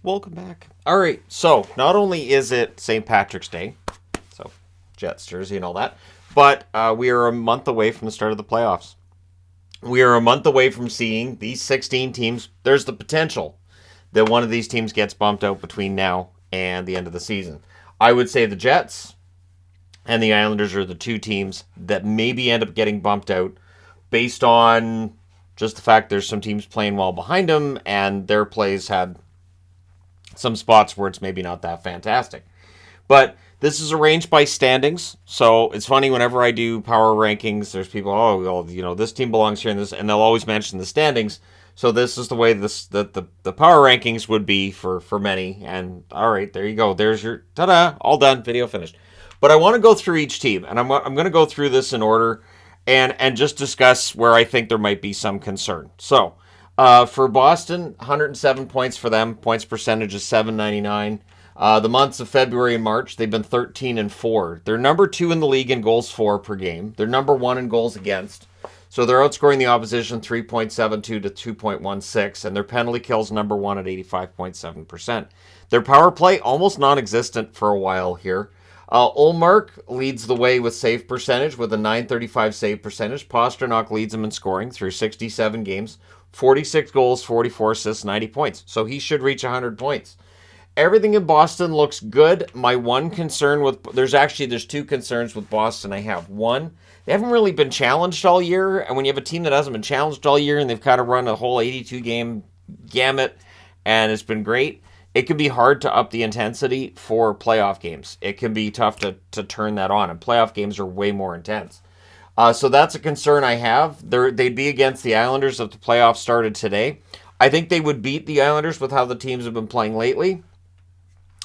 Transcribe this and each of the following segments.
Welcome back. All right, so not only is it St. Patrick's Day, so Jets jersey and all that, but we are a month away from the start of the playoffs. We are a month away from seeing these 16 teams. There's the potential that one of these teams gets bumped out between now and the end of the season. I would say the Jets and the Islanders are the two teams that maybe end up getting bumped out based on just the fact there's some teams playing well behind them and their plays had some spots where it's maybe not that fantastic. But this is arranged by standings, so it's funny whenever I do power rankings, there's people, oh, well, this team belongs here, and they'll always mention the standings. So this is the way the power rankings would be for many. And all right, there you go. There's your ta-da, all done, video finished. But I want to go through each team, and I'm going to go through this in order and just discuss where I think there might be some concern. So for Boston, 107 points for them. Points percentage is .799. The months of February and March, they've been 13-4. They're number 2 in the league in goals for per game. They're number 1 in goals against. So they're outscoring the opposition 3.72 to 2.16, and their penalty kill's number 1 at 85.7%. Their power play, almost non-existent for a while here. Ullmark leads the way with save percentage with a .935 save percentage. Pastrnak leads them in scoring through 67 games. 46 goals, 44 assists, 90 points. So he should reach 100 points. Everything in Boston looks good. My one concern there's two concerns with Boston I have. One, they haven't really been challenged all year, and when you have a team that hasn't been challenged all year and they've kind of run a whole 82-game gamut and it's been great, it can be hard to up the intensity for playoff games. It can be tough to turn that on, and playoff games are way more intense. So that's a concern I have. They'd be against the Islanders if the playoffs started today. I think they would beat the Islanders with how the teams have been playing lately.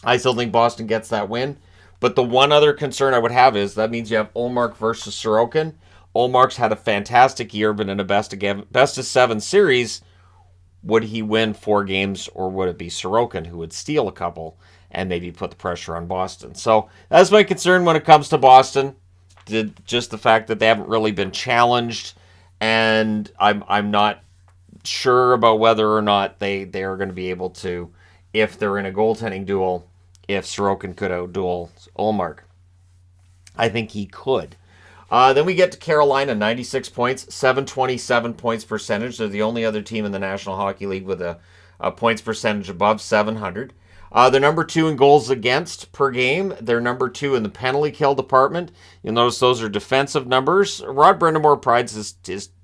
I still think Boston gets that win. But the one other concern I would have is that means you have Ullmark versus Sorokin. Ullmark's had a fantastic year, but in a best of 7 series, would he win 4 games, or would it be Sorokin who would steal a couple and maybe put the pressure on Boston? So that's my concern when it comes to Boston. Just the fact that they haven't really been challenged, and I'm not sure about whether or not they are going to be able to, if they're in a goaltending duel, if Sorokin could outduel Ullmark. I think he could. Then we get to Carolina, 96 points, 727 points percentage. They're the only other team in the National Hockey League with a points percentage above 700. They're number 2 in goals against per game. They're number 2 in the penalty kill department. You'll notice those are defensive numbers. Rod Brind'Amour prides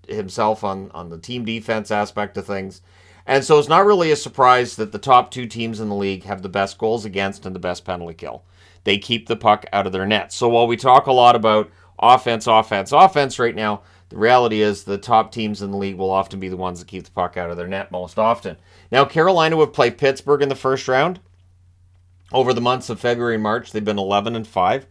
himself on the team defense aspect of things. And so it's not really a surprise that the top 2 teams in the league have the best goals against and the best penalty kill. They keep the puck out of their net. So while we talk a lot about offense right now, the reality is the top teams in the league will often be the ones that keep the puck out of their net most often. Now, Carolina would play Pittsburgh in the first round. Over the months of February and March, they've been 11-5.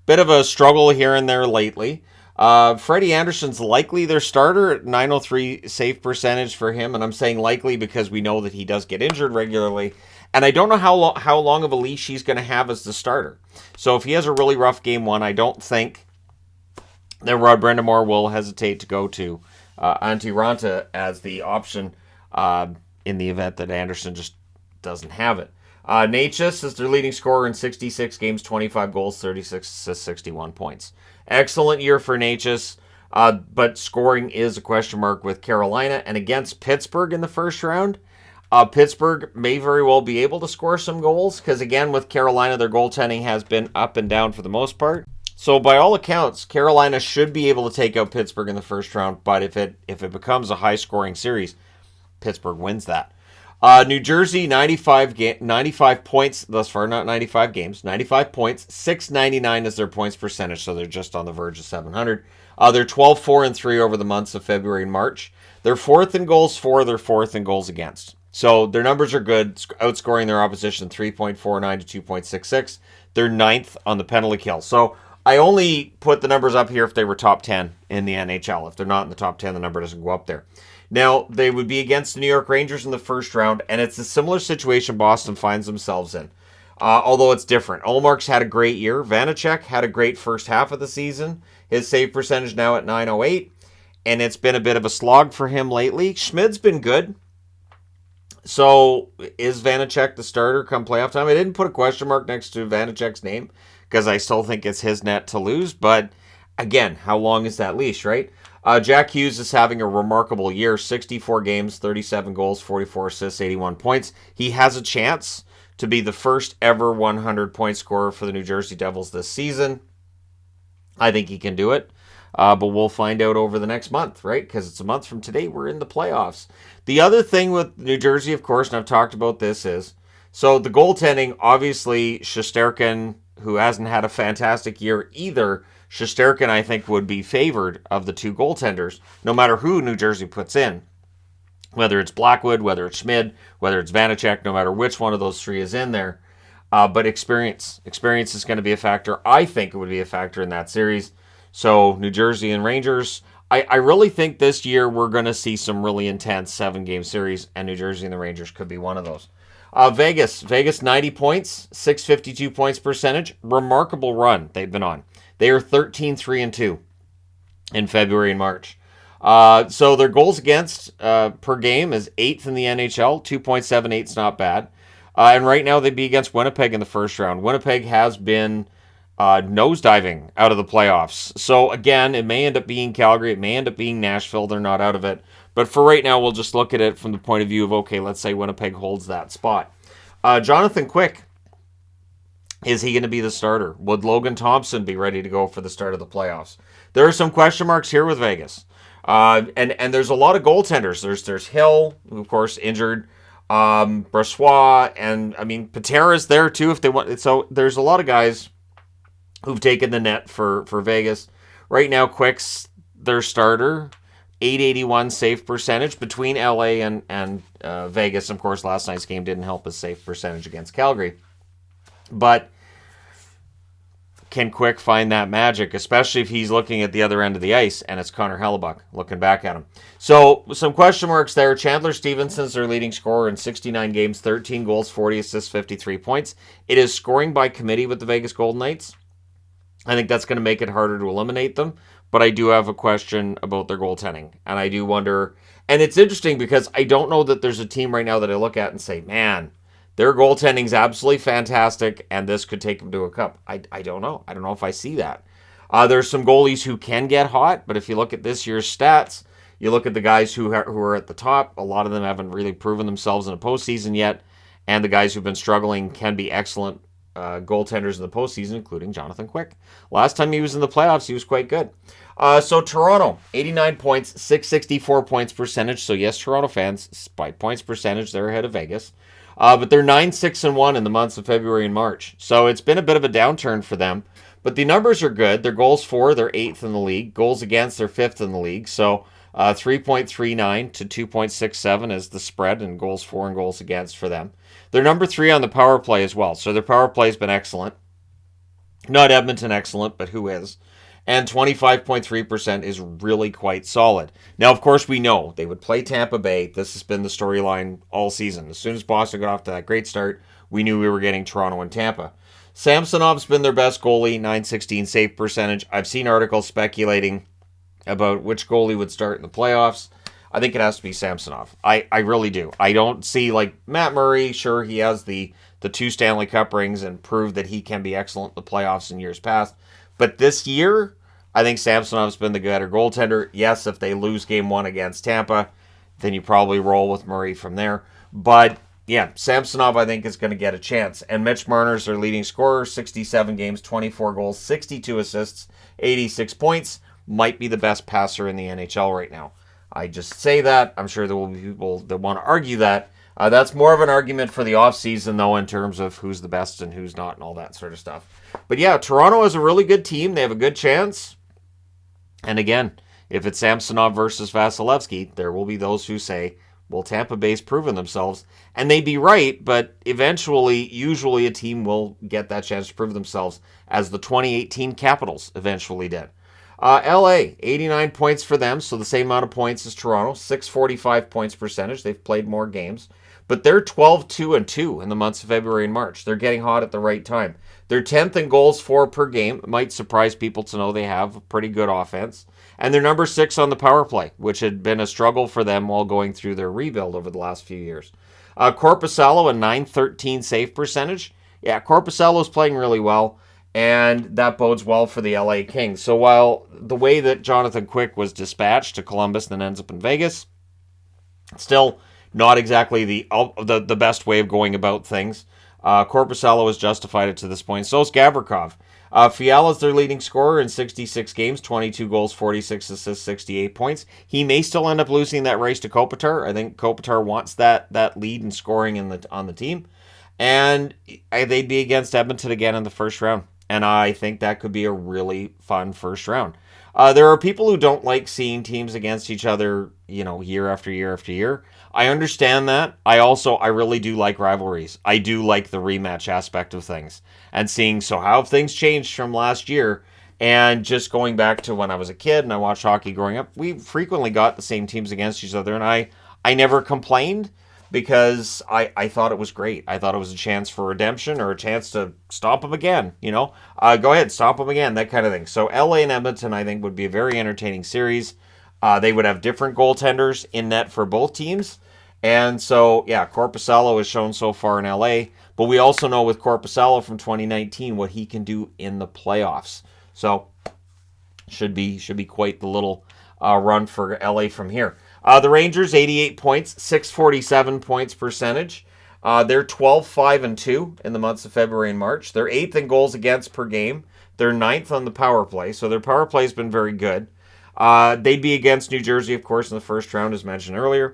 Bit of a struggle here and there lately. Freddie Anderson's likely their starter at .903 save percentage for him, and I'm saying likely because we know that he does get injured regularly, and I don't know how long of a leash he's going to have as the starter. So if he has a really rough game 1, I don't think that Rod Brind'Amour will hesitate to go to Antti Raanta as the option in the event that Anderson just doesn't have it. Necas is their leading scorer in 66 games, 25 goals, 36 assists, 61 points. Excellent year for Necas, but scoring is a question mark with Carolina. And against Pittsburgh in the first round, Pittsburgh may very well be able to score some goals because, again, with Carolina, their goaltending has been up and down for the most part. So by all accounts, Carolina should be able to take out Pittsburgh in the first round, but if it becomes a high-scoring series, Pittsburgh wins that. New Jersey, 95 points thus far, not 95 games, 95 points, 699 is their points percentage, so they're just on the verge of 700. They're 12-4-3 over the months of February and March. They're 4th in goals for, they're 4th in goals against. So their numbers are good, outscoring their opposition 3.49 to 2.66. They're 9th on the penalty kill. So I only put the numbers up here if they were top 10 in the NHL. If they're not in the top 10, the number doesn't go up there. Now, they would be against the New York Rangers in the first round, and it's a similar situation Boston finds themselves in, although it's different. Ullmark's had a great year. Vanacek had a great first half of the season. His save percentage now at .908, and it's been a bit of a slog for him lately. Schmid's been good. So is Vanacek the starter come playoff time? I didn't put a question mark next to Vanacek's name because I still think it's his net to lose. But again, how long is that leash, right? Jack Hughes is having a remarkable year. 64 games, 37 goals, 44 assists, 81 points. He has a chance to be the first ever 100-point scorer for the New Jersey Devils this season. I think he can do it. But we'll find out over the next month, right? Because it's a month from today. We're in the playoffs. The other thing with New Jersey, of course, and I've talked about this, is so the goaltending, obviously, Shesterkin, who hasn't had a fantastic year either. Shesterkin, I think, would be favored of the two goaltenders, no matter who New Jersey puts in. Whether it's Blackwood, whether it's Schmid, whether it's Vanacek, no matter which one of those three is in there. But experience is going to be a factor. I think it would be a factor in that series. So New Jersey and Rangers, I really think this year we're going to see some really intense 7-game series, and New Jersey and the Rangers could be one of those. Vegas 90 points, 652 points percentage. Remarkable run they've been on. They are 13-3-2 in February and March. So their goals against per game is 8th in the NHL. 2.78 is not bad. And right now they'd be against Winnipeg in the first round. Winnipeg has been nosediving out of the playoffs. So again, it may end up being Calgary. It may end up being Nashville. They're not out of it. But for right now, we'll just look at it from the point of view of, okay, let's say Winnipeg holds that spot. Jonathan Quick, is he going to be the starter? Would Logan Thompson be ready to go for the start of the playoffs? There are some question marks here with Vegas. And there's a lot of goaltenders. There's Hill, who of course injured, Brossoit, and I mean Patera's there too if they want. So there's a lot of guys who've taken the net for Vegas. Right now, Quick's their starter. 881 save percentage between LA and Vegas. Of course, last night's game didn't help his save percentage against Calgary. But can Quick find that magic, especially if he's looking at the other end of the ice and it's Connor Hellebuck looking back at him? So some question marks there. Chandler Stevenson's their leading scorer in 69 games, 13 goals, 40 assists, 53 points. It is scoring by committee with the Vegas Golden Knights. I think that's going to make it harder to eliminate them. But I do have a question about their goaltending. And I do wonder, and it's interesting because I don't know that there's a team right now that I look at and say, man, their goaltending's absolutely fantastic, and this could take them to a cup. I don't know. I don't know if I see that. There's some goalies who can get hot, but if you look at this year's stats, you look at the guys who are at the top, a lot of them haven't really proven themselves in a postseason yet, and the guys who've been struggling can be excellent goaltenders in the postseason, including Jonathan Quick. Last time he was in the playoffs, he was quite good. So Toronto, 89 points, 664 points percentage. So yes, Toronto fans, by points percentage, they're ahead of Vegas. But they're 9-6-1 in the months of February and March. So it's been a bit of a downturn for them. But the numbers are good. Their goals for, they're 8th in the league. Goals against, they're 5th in the league. So 3.39 to 2.67 is the spread in goals for and goals against for them. They're number 3 on the power play as well. So their power play has been excellent. Not Edmonton excellent, but who is? And 25.3% is really quite solid. Now, of course, we know they would play Tampa Bay. This has been the storyline all season. As soon as Boston got off to that great start, we knew we were getting Toronto and Tampa. Samsonov's been their best goalie, 916 save percentage. I've seen articles speculating about which goalie would start in the playoffs. I think it has to be Samsonov. I really do. I don't see, like, Matt Murray. Sure, he has the 2 Stanley Cup rings and proved that he can be excellent in the playoffs in years past. But this year, I think Samsonov's been the better goaltender. Yes, if they lose game 1 against Tampa, then you probably roll with Murray from there. But, yeah, Samsonov, I think, is going to get a chance. And Mitch Marner's their leading scorer, 67 games, 24 goals, 62 assists, 86 points. Might be the best passer in the NHL right now. I just say that. I'm sure there will be people that want to argue that. That's more of an argument for the offseason, though, in terms of who's the best and who's not and all that sort of stuff. But yeah, Toronto is a really good team. They have a good chance. And again, if it's Samsonov versus Vasilevsky, there will be those who say, well, Tampa Bay's proven themselves. And they'd be right, but eventually, usually a team will get that chance to prove themselves, as the 2018 Capitals eventually did. LA, 89 points for them, so the same amount of points as Toronto, 645 points percentage. They've played more games. But they're 12-2-2 in the months of February and March. They're getting hot at the right time. They're 10th in goals for per game. It might surprise people to know they have a pretty good offense. And they're number 6 on the power play, which had been a struggle for them while going through their rebuild over the last few years. Korpisalo, a .913 save percentage. Yeah, Korpisalo's playing really well, and that bodes well for the LA Kings. So while the way that Jonathan Quick was dispatched to Columbus and then ends up in Vegas, still not exactly the best way of going about things. Korpisalo has justified it to this point. So is Gavrikov. Fiala's their leading scorer in 66 games, 22 goals, 46 assists, 68 points. He may still end up losing that race to Kopitar. I think Kopitar wants that lead in scoring on the team. And they'd be against Edmonton again in the first round. And I think that could be a really fun first round. There are people who don't like seeing teams against each other, year after year after year. I understand that. I really do like rivalries. I do like the rematch aspect of things. And seeing, so how have things changed from last year? And just going back to when I was a kid and I watched hockey growing up, we frequently got the same teams against each other. And I never complained because I thought it was great. I thought it was a chance for redemption or a chance to stomp them again, go ahead, stomp them again, that kind of thing. So LA and Edmonton, I think, would be a very entertaining series. They would have different goaltenders in net for both teams. And so, yeah, Korpisalo has shown so far in LA, but we also know with Korpisalo from 2019 what he can do in the playoffs. So, should be quite the little run for LA from here. The Rangers, 88 points, 647 points percentage. They're 12-5-2 in the months of February and March. They're 8th in goals against per game. They're 9th on the power play, so their power play has been very good. They'd be against New Jersey, of course, in the first round, as mentioned earlier.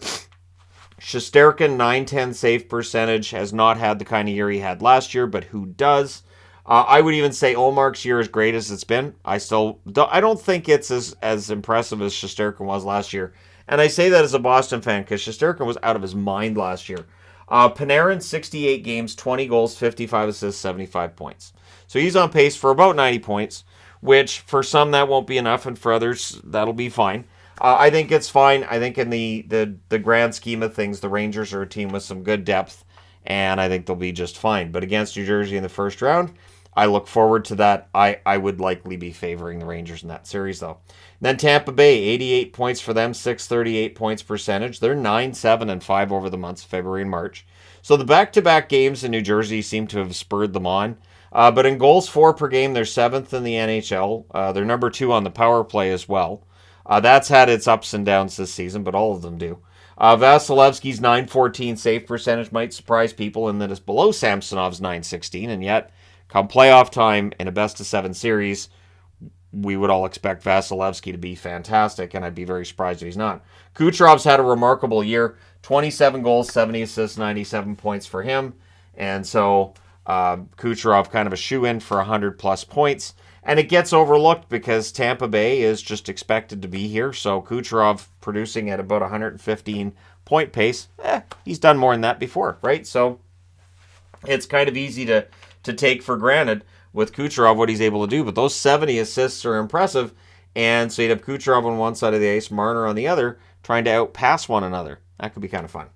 Shesterkin, .910 save percentage, has not had the kind of year he had last year, but who does? I would even say Olmark's year, as great as it's been, I don't think it's as impressive as Shesterkin was last year. And I say that as a Boston fan because Shesterkin was out of his mind last year. Panarin, 68 games, 20 goals, 55 assists, 75 points. So he's on pace for about 90 points, which for some that won't be enough, and for others that'll be fine. I think it's fine. I think in the grand scheme of things, the Rangers are a team with some good depth, and I think they'll be just fine. But against New Jersey in the first round, I look forward to that. I would likely be favoring the Rangers in that series, though. Then Tampa Bay, 88 points for them, 638 points percentage. They're 9-7-5 over the months of February and March. So the back-to-back games in New Jersey seem to have spurred them on. But in goals for per game, they're 7th in the NHL. They're number 2 on the power play as well. That's had its ups and downs this season, but all of them do. Vasilevsky's .914 save percentage might surprise people in that it's below Samsonov's .916, and yet, come playoff time in a best-of-7 series, we would all expect Vasilevsky to be fantastic, and I'd be very surprised if he's not. Kucherov's had a remarkable year. 27 goals, 70 assists, 97 points for him. And so Kucherov kind of a shoe-in for 100-plus points. And it gets overlooked because Tampa Bay is just expected to be here. So Kucherov producing at about 115-point pace. He's done more than that before, right? So it's kind of easy to take for granted with Kucherov what he's able to do. But those 70 assists are impressive. And so you'd have Kucherov on one side of the ice, Marner on the other, trying to outpass one another. That could be kind of fun.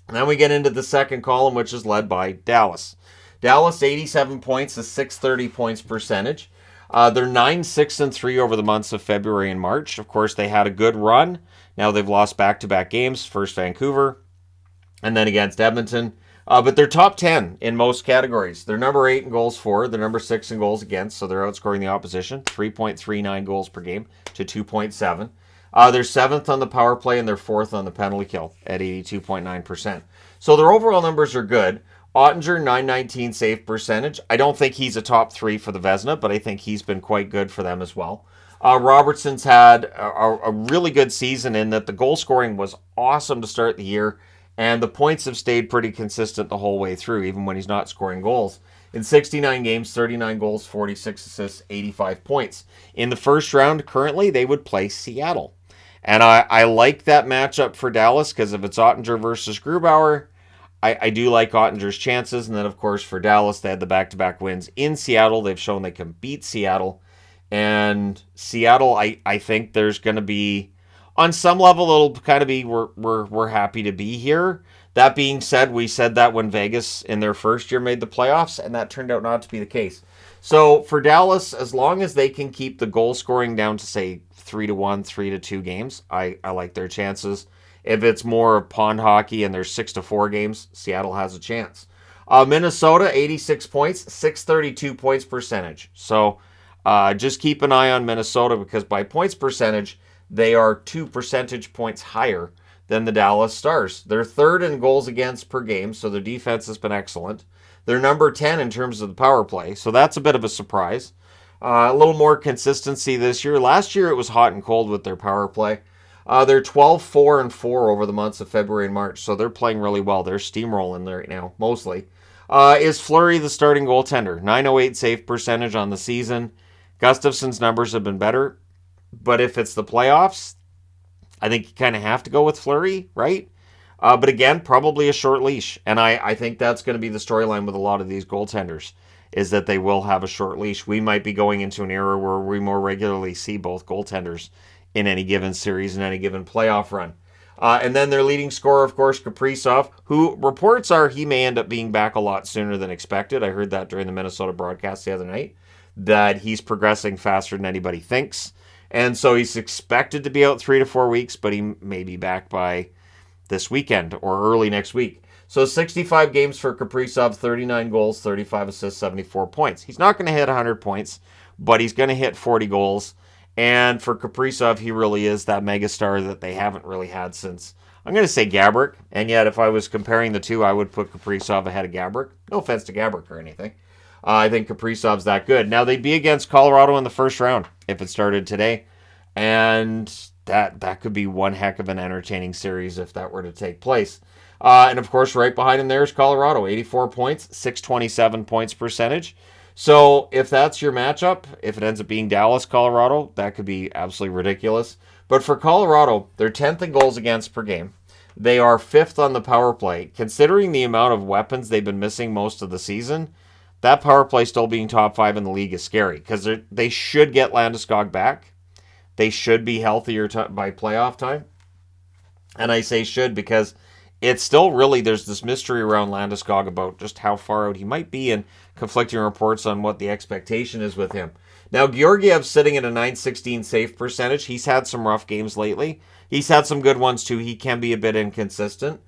And then we get into the second column, which is led by Dallas. Dallas, 87 points, a 630 points percentage. They're 9-6-3 over the months of February and March. Of course, they had a good run. Now they've lost back-to-back games. First Vancouver, and then against Edmonton. But they're top 10 in most categories. They're number 8 in goals for. They're number 6 in goals against, so they're outscoring the opposition. 3.39 goals per game to 2.7. They're 7th on the power play, and they're 4th on the penalty kill at 82.9%. So their overall numbers are good. Ottinger, .919 save percentage. I don't think he's a top 3 for the Vezina, but I think he's been quite good for them as well. Robertson's had a really good season in that the goal scoring was awesome to start the year, and the points have stayed pretty consistent the whole way through, even when he's not scoring goals. In 69 games, 39 goals, 46 assists, 85 points. In the first round, currently, they would play Seattle. And I like that matchup for Dallas, because if it's Ottinger versus Grubauer, I do like Ottinger's chances. And then, of course, for Dallas, they had the back-to-back wins in Seattle. They've shown they can beat Seattle. And Seattle, I think there's going to be, on some level, it'll kind of be, we're happy to be here. That being said, we said that when Vegas in their first year made the playoffs, and that turned out not to be the case. So for Dallas, as long as they can keep the goal scoring down to, say, 3-1, 3-2 games, I like their chances. If it's more of pond hockey and there's 6-4 games, Seattle has a chance. Minnesota, 86 points, 632 points percentage. So just keep an eye on Minnesota because by points percentage, they are 2 percentage points higher than the Dallas Stars. They're third in goals against per game, so their defense has been excellent. They're number 10 in terms of the power play, so that's a bit of a surprise. A little more consistency this year. Last year it was hot and cold with their power play. They're 12-4-4 over the months of February and March, so they're playing really well. They're steamrolling right now, mostly. Is Fleury the starting goaltender? 908 save percentage on the season. Gustafson's numbers have been better, but if it's the playoffs, I think you kind of have to go with Fleury, right? But again, probably a short leash, and I think that's going to be the storyline with a lot of these goaltenders, is that they will have a short leash. We might be going into an era where we more regularly see both goaltenders in any given series and any given playoff run. And then their leading scorer, of course, Kaprizov, who reports are he may end up being back a lot sooner than expected. I heard that during the Minnesota broadcast the other night, that he's progressing faster than anybody thinks. And so he's expected to be out 3 to 4 weeks, but he may be back by this weekend or early next week. So 65 games for Kaprizov, 39 goals, 35 assists, 74 points. He's not going to hit 100 points, but he's going to hit 40 goals. And for Kaprizov, he really is that megastar that they haven't really had since, I'm going to say Gaborik. And yet, if I was comparing the two, I would put Kaprizov ahead of Gaborik. No offense to Gaborik or anything. I think Kaprizov's that good. Now, they'd be against Colorado in the first round if it started today. And that could be one heck of an entertaining series if that were to take place. And, of course, right behind him there is Colorado. 84 points, 627 points percentage. So if that's your matchup, if it ends up being Dallas, Colorado, that could be absolutely ridiculous. But for Colorado, they're 10th in goals against per game. They are 5th on the power play. Considering the amount of weapons they've been missing most of the season, that power play still being top 5 in the league is scary because they should get Landeskog back. They should be healthier by playoff time. And I say should because it's still really, there's this mystery around Landeskog about just how far out he might be and conflicting reports on what the expectation is with him. Now, Georgiev's sitting at a .916 save percentage. He's had some rough games lately. He's had some good ones too. He can be a bit inconsistent.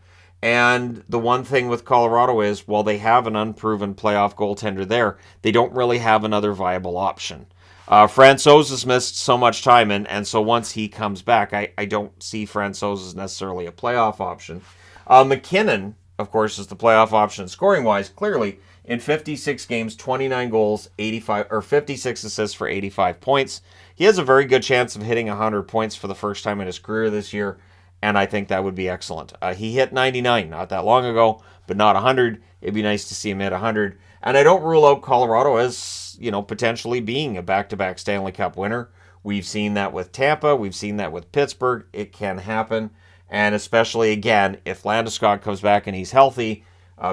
And the one thing with Colorado is, while they have an unproven playoff goaltender there, they don't really have another viable option. Francouz has missed so much time, and so once he comes back, I don't see Francouz as necessarily a playoff option. McKinnon, of course, is the playoff option scoring-wise, clearly. In 56 games, 29 goals, 56 assists for 85 points. He has a very good chance of hitting 100 points for the first time in his career this year, and I think that would be excellent. He hit 99 not that long ago, but not 100. It'd be nice to see him hit 100. And I don't rule out Colorado as, potentially being a back-to-back Stanley Cup winner. We've seen that with Tampa. We've seen that with Pittsburgh. It can happen. And especially, again, if Landeskog comes back and he's healthy,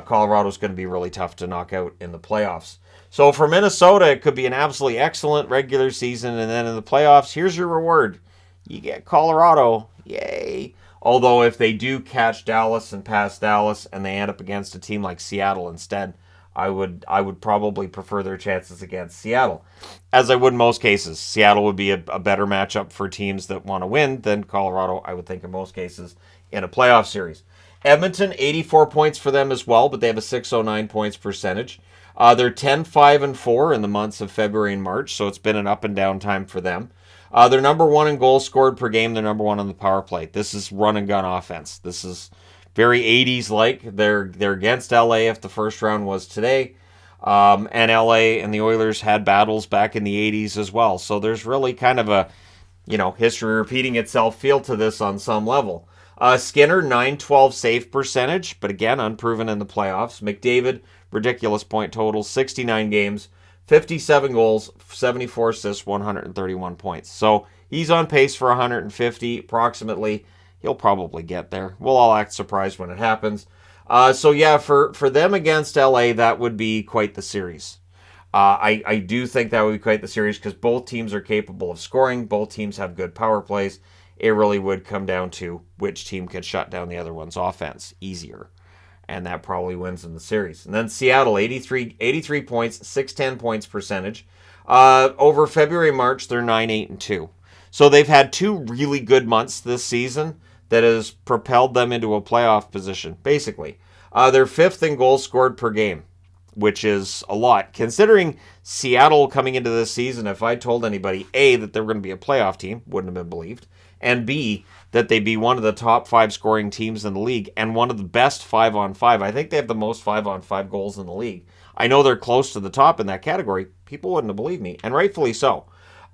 Colorado's going to be really tough to knock out in the playoffs. So for Minnesota, it could be an absolutely excellent regular season. And then in the playoffs, here's your reward. You get Colorado. Yay. Although if they do catch Dallas and pass Dallas and they end up against a team like Seattle instead, I would probably prefer their chances against Seattle. As I would in most cases. Seattle would be a better matchup for teams that want to win than Colorado, I would think, in most cases, in a playoff series. Edmonton, 84 points for them as well, but they have a 609 points percentage. They're 10-5-4 in the months of February and March, so it's been an up and down time for them. They're number 1 in goals scored per game. They're number 1 on the power play. This is run and gun offense. This is very 80s-like. They're against LA if the first round was today. And LA and the Oilers had battles back in the 80s as well. So there's really kind of a, history repeating itself feel to this on some level. Skinner, 912 save percentage, but again, unproven in the playoffs. McDavid, ridiculous point total, 69 games, 57 goals, 74 assists, 131 points. So he's on pace for 150 approximately. He'll probably get there. We'll all act surprised when it happens. For them against LA, that would be quite the series. I do think that would be quite the series because both teams are capable of scoring. Both teams have good power plays. It really would come down to which team can shut down the other one's offense easier. And that probably wins in the series. And then Seattle, 83 points, 610 points percentage. Over February, March, they're 9-8-2. So they've had 2 really good months this season. that has propelled them into a playoff position, basically. They're 5th in goals scored per game, which is a lot. Considering Seattle coming into this season, if I told anybody, A, that they were going to be a playoff team, wouldn't have been believed, and B, that they'd be one of the top 5 scoring teams in the league and one of the best 5-on-5. I think they have the most 5-on-5 goals in the league. I know they're close to the top in that category. People wouldn't have believed me, and rightfully so.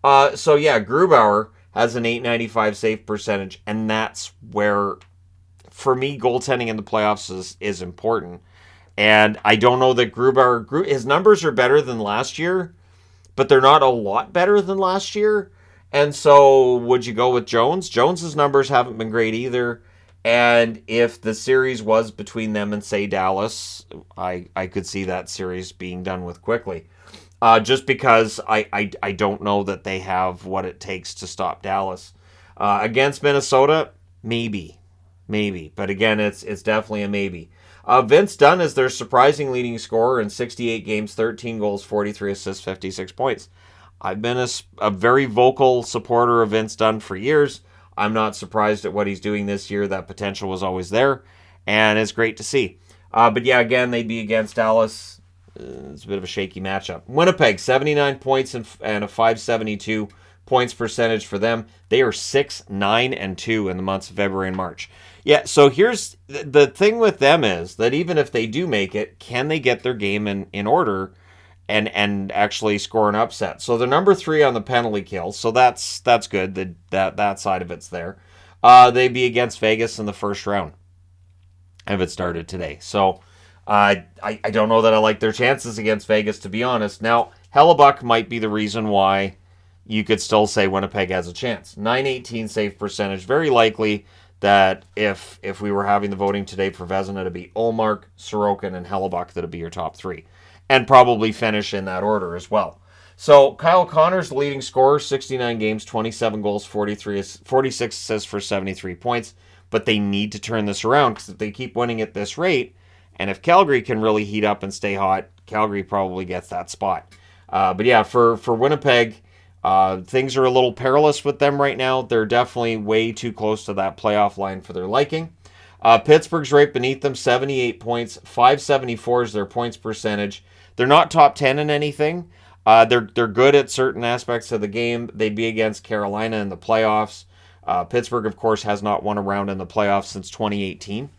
Grubauer has an .895 save percentage, and that's where, for me, goaltending in the playoffs is important. And I don't know that Grubauer, his numbers are better than last year, but they're not a lot better than last year. And so would you go with Jones? Jones's numbers haven't been great either. And if the series was between them and, say, Dallas, I could see that series being done with quickly. Just because I don't know that they have what it takes to stop Dallas. Against Minnesota, maybe. But again, it's definitely a maybe. Vince Dunn is their surprising leading scorer in 68 games, 13 goals, 43 assists, 56 points. I've been a very vocal supporter of Vince Dunn for years. I'm not surprised at what he's doing this year. That potential was always there, and it's great to see. But yeah, again, they'd be against Dallas. It's a bit of a shaky matchup. Winnipeg, 79 points and a .572 points percentage for them. They are 6-9-2 in the months of February and March. Yeah, so here's the thing with them is that even if they do make it, can they get their game in order and actually score an upset? So they're number 3 on the penalty kill, so that's good. That side of it's there. They'd be against Vegas in the first round if it started today. So I don't know that I like their chances against Vegas, to be honest. Now, Hellebuck might be the reason why you could still say Winnipeg has a chance. .918 save percentage. Very likely that if we were having the voting today for Vezina, it'd be Ullmark, Sorokin, and Hellebuck that'd be your top 3. And probably finish in that order as well. So Kyle Connor's the leading scorer, 69 games, 27 goals, 46 assists for 73 points. But they need to turn this around, because if they keep winning at this rate, and if Calgary can really heat up and stay hot, Calgary probably gets that spot. But yeah, for Winnipeg, things are a little perilous with them right now. They're definitely way too close to that playoff line for their liking. Pittsburgh's right beneath them, 78 points, .574 is their points percentage. They're not top 10 in anything. They're good at certain aspects of the game. They'd be against Carolina in the playoffs. Pittsburgh, of course, has not won a round in the playoffs since 2018.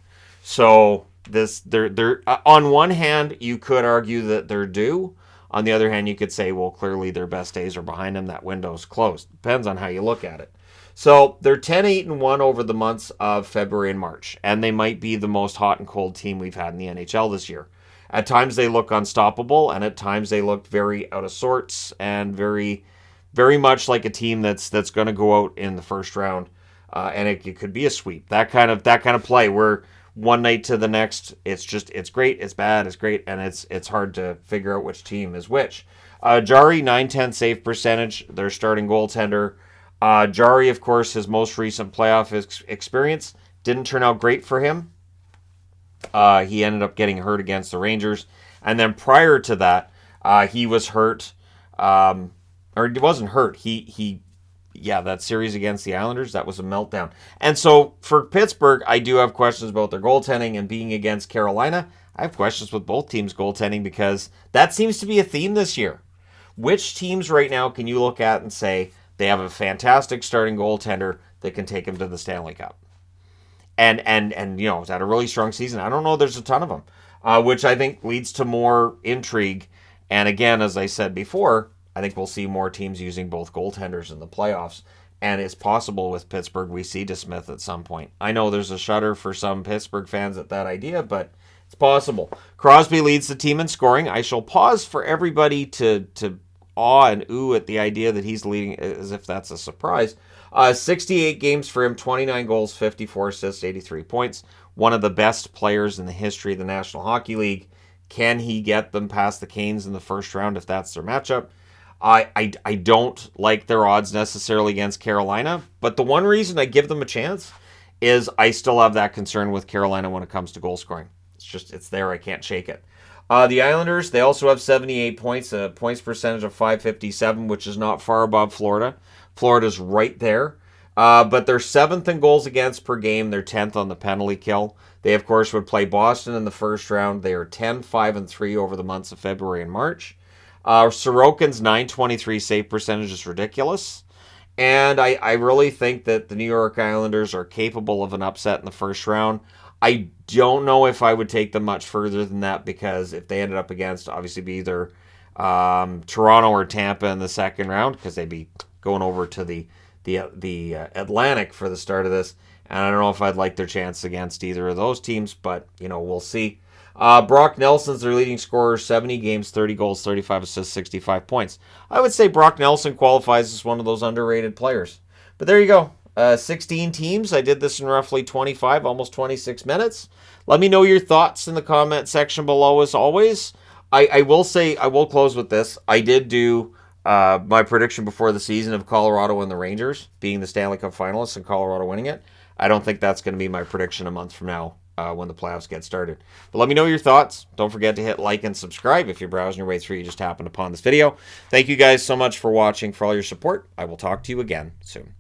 So they're on one hand, you could argue that they're due. On the other hand, you could say, well, clearly their best days are behind them. That window's closed. Depends on how you look at it. So they're 10-8-1 over the months of February and March, and they might be the most hot and cold team we've had in the NHL this year. At times they look unstoppable, and at times they look very out of sorts and very, very much like a team that's going to go out in the first round, and it could be a sweep. That kind of play where one night to the next, it's great, it's bad, it's great, and it's hard to figure out which team is which. Jari, .910 save percentage, their starting goaltender. Jari, of course, his most recent playoff experience didn't turn out great for him. He ended up getting hurt against the Rangers. And then prior to that, he was hurt. Or he wasn't hurt. That series against the Islanders, that was a meltdown. And so for Pittsburgh, I do have questions about their goaltending, and being against Carolina, I have questions with both teams' goaltending, because that seems to be a theme this year. Which teams right now can you look at and say they have a fantastic starting goaltender that can take them to the Stanley Cup? And it's had a really strong season. I don't know, there's a ton of them, which I think leads to more intrigue. And again, as I said before, I think we'll see more teams using both goaltenders in the playoffs. And it's possible with Pittsburgh we see DeSmith at some point. I know there's a shudder for some Pittsburgh fans at that idea, but it's possible. Crosby leads the team in scoring. I shall pause for everybody to awe and ooh at the idea that he's leading, as if that's a surprise. 68 games for him, 29 goals, 54 assists, 83 points. One of the best players in the history of the National Hockey League. Can he get them past the Canes in the first round if that's their matchup? I don't like their odds necessarily against Carolina, but the one reason I give them a chance is I still have that concern with Carolina when it comes to goal scoring. It's there. I can't shake it. The Islanders, they also have 78 points, a points percentage of .557, which is not far above Florida. Florida's right there. But they're 7th in goals against per game. They're 10th on the penalty kill. They, of course, would play Boston in the first round. They are 10-5-3 over the months of February and March. Sorokin's .923 save percentage is ridiculous. And I really think that the New York Islanders are capable of an upset in the first round. I don't know if I would take them much further than that, because if they ended up against, obviously, be either Toronto or Tampa in the second round, because they'd be going over to the Atlantic for the start of this. And I don't know if I'd like their chance against either of those teams, but, we'll see. Brock Nelson's their leading scorer, 70 games, 30 goals, 35 assists, 65 points. I would say Brock Nelson qualifies as one of those underrated players. But there you go. 16 teams. I did this in roughly 25, almost 26 minutes. Let me know your thoughts in the comment section below, as always. I will say, I will close with this. I did do my prediction before the season of Colorado and the Rangers being the Stanley Cup finalists and Colorado winning it. I don't think that's going to be my prediction a month from now when the playoffs get started. But let me know your thoughts. Don't forget to hit like and subscribe if you're browsing your way through. You just happened upon this video. Thank you guys so much for watching, for all your support. I will talk to you again soon.